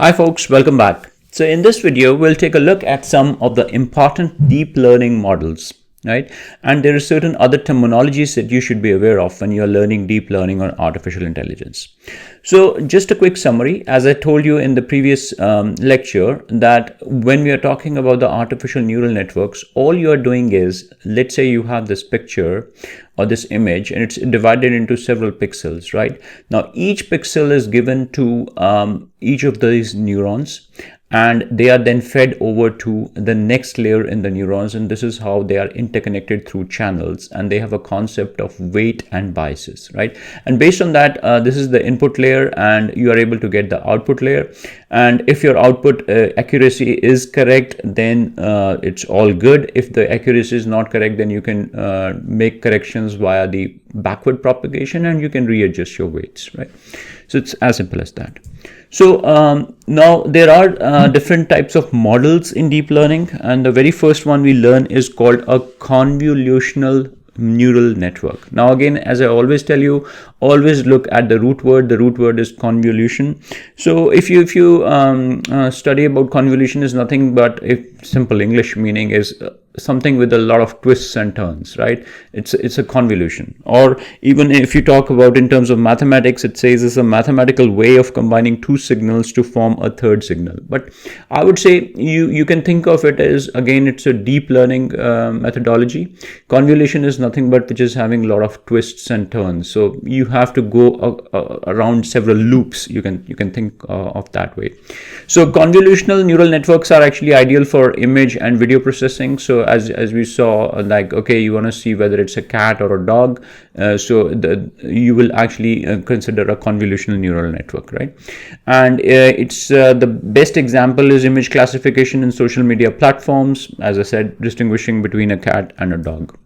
Hi folks, welcome back. So in this video, we'll take a look at some of the important deep learning models, right? And there are certain other terminologies that you should be aware of when you're learning deep learning or artificial intelligence. So just a quick summary, as I told you in the previous lecture, that when we are talking about the artificial neural networks, all you are doing is, let's say you have this picture or this image and it's divided into several pixels, right? Now each pixel is given to each of these neurons, and they are then fed over to the next layer in the neurons, and this is how they are interconnected through channels, and they have a concept of weight and biases, right? And based on that, this is the input layer, and you are able to get the output layer. And if your output accuracy is correct, then it's all good. If the accuracy is not correct, then you can make corrections via the backward propagation, and you can readjust your weights, right? So it's as simple as that. So now there are different types of models in deep learning, and the very first one we learn is called a convolutional neural network. Now again, as I always tell you, always look at the root word. The root word is convolution. So if you study about convolution, is nothing but a simple English meaning is something with a lot of twists and turns, right? It's a convolution. Or even if you talk about in terms of mathematics, it says it's a mathematical way of combining two signals to form a third signal. But I would say you can think of it as, again, it's a deep learning methodology. Convolution is nothing but which is having a lot of twists and turns. So you have to go around several loops. You can think of that way. So convolutional neural networks are actually ideal for image and video processing. So as we saw, like, okay, you want to see whether it's a cat or a dog, you will actually consider a convolutional neural network, right? And it's the best example is image classification in social media platforms, as I said, distinguishing between a cat and a dog.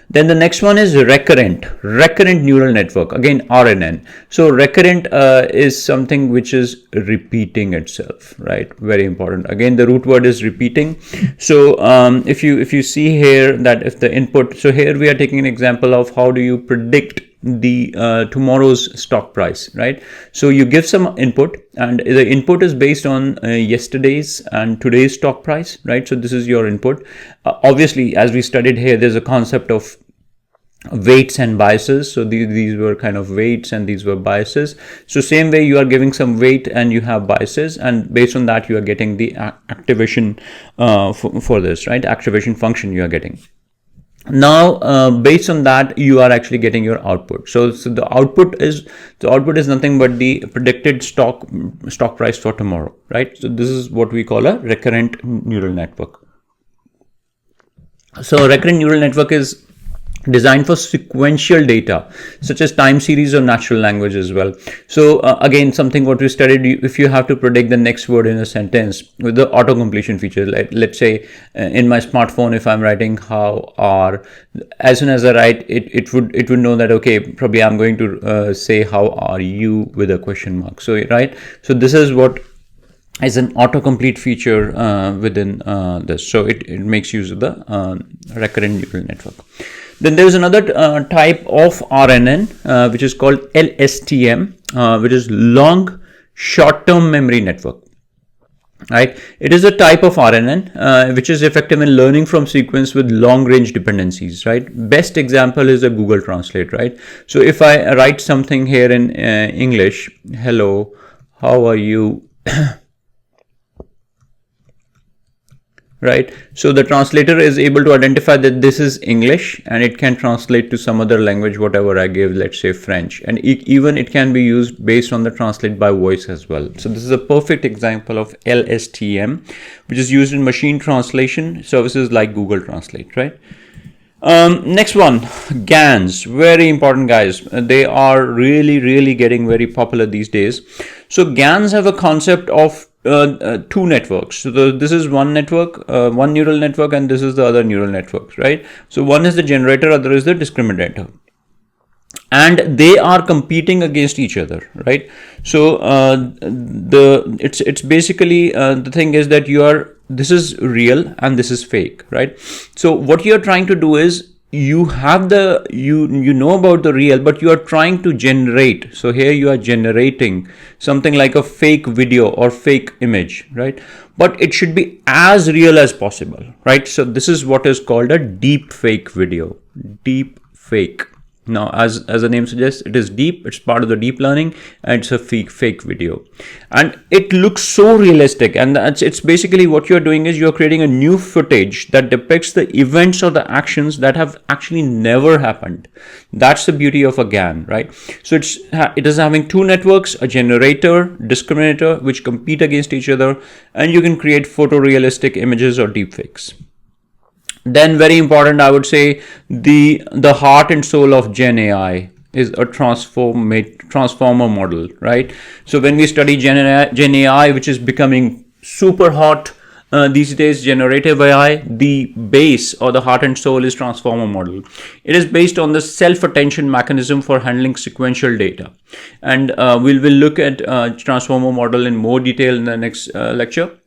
Then the next one is recurrent neural network, again RNN. So recurrent is something which is repeating itself, right? Very important. Again, the root word is repeating. So if you see here that if the input, so here we are taking an example of how do you predict the tomorrow's stock price, right? So you give some input, and the input is based on yesterday's and today's stock price, right? So this is your input. Obviously, as we studied here, there's a concept of weights and biases. So these were kind of weights and these were biases. So same way, you are giving some weight and you have biases, and based on that you are getting the activation for this, right? Activation function you are getting. Now based on that you are actually getting your output. So the output is nothing but the predicted stock price for tomorrow, right? So this is what we call a recurrent neural network. So recurrent neural network is designed for sequential data such as time series or natural language as well. So again, something what we studied, if you have to predict the next word in a sentence with the auto completion feature, like let's say in my smartphone, if I'm writing how are, as soon as I write it would know that, okay, probably I'm going to say how are you with a question mark. So right, so this is what is an autocomplete feature within this. So it makes use of the recurrent neural network. Then there is another type of RNN which is called LSTM, which is long short-term memory network, right? It is a type of RNN which is effective in learning from sequence with long-range dependencies, right? Best example is a Google Translate, right? So if I write something here in English, hello, how are you? Right, so the translator is able to identify that this is English and it can translate to some other language, whatever I give, let's say French, and even it can be used based on the translate by voice as well. So this is a perfect example of LSTM, which is used in machine translation services like Google Translate, right? Next one, GANs, very important, guys. They are really getting very popular these days. So GANs have a concept of two networks. So this is one network, one neural network, and this is the other neural network, right? So one is the generator, other is the discriminator, and they are competing against each other, right? So it's basically the thing is that this is real and this is fake, right? So what you're trying to do is you have you know about the real, but you are trying to generate. So here you are generating something like a fake video or fake image, right? But it should be as real as possible, right? So this is what is called a deep fake video. Deep fake. Now, as the name suggests, it is deep. It's part of the deep learning, and it's a fake video, and it looks so realistic. And it's basically what you're doing is you're creating a new footage that depicts the events or the actions that have actually never happened. That's the beauty of a GAN, right? So it is having two networks, a generator, discriminator, which compete against each other, and you can create photorealistic images or deepfakes. Then, very important, I would say, the heart and soul of Gen AI is a transformer model, right? So when we study Gen AI, which is becoming super hot these days, generative AI, the base or the heart and soul is transformer model. It is based on the self-attention mechanism for handling sequential data, and we'll look at transformer model in more detail in the next lecture.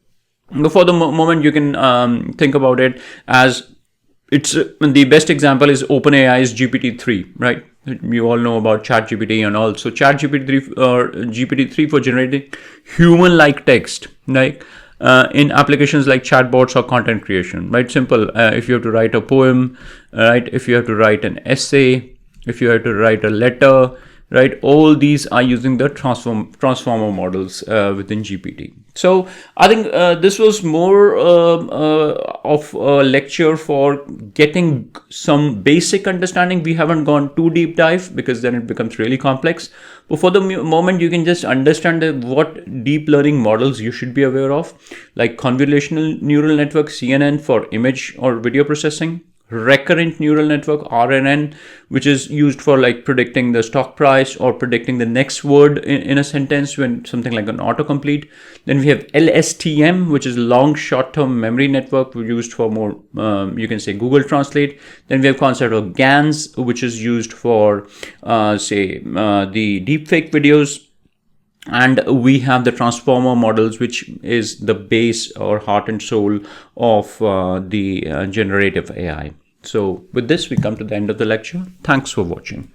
For the moment, you can think about it as it's the best example is OpenAI's GPT-3, right? You all know about ChatGPT and all. So ChatGPT-3 or GPT-3 for generating human-like text, right? In applications like chatbots or content creation, right? Simple. If you have to write a poem, right? If you have to write an essay, if you have to write a letter, right? All these are using the transformer models within GPT. So I think this was more of a lecture for getting some basic understanding. We haven't gone too deep dive because then it becomes really complex. But for the moment, you can just understand what deep learning models you should be aware of, like convolutional neural network, CNN, for image or video processing. Recurrent neural network, RNN, which is used for like predicting the stock price or predicting the next word in a sentence when something like an autocomplete. Then we have LSTM, which is long short-term memory network, used for more, you can say, Google Translate. Then we have concept of GANs, which is used for, the deepfake videos. And we have the transformer models, which is the base or heart and soul of the generative AI. So with this, we come to the end of the lecture. Thanks for watching.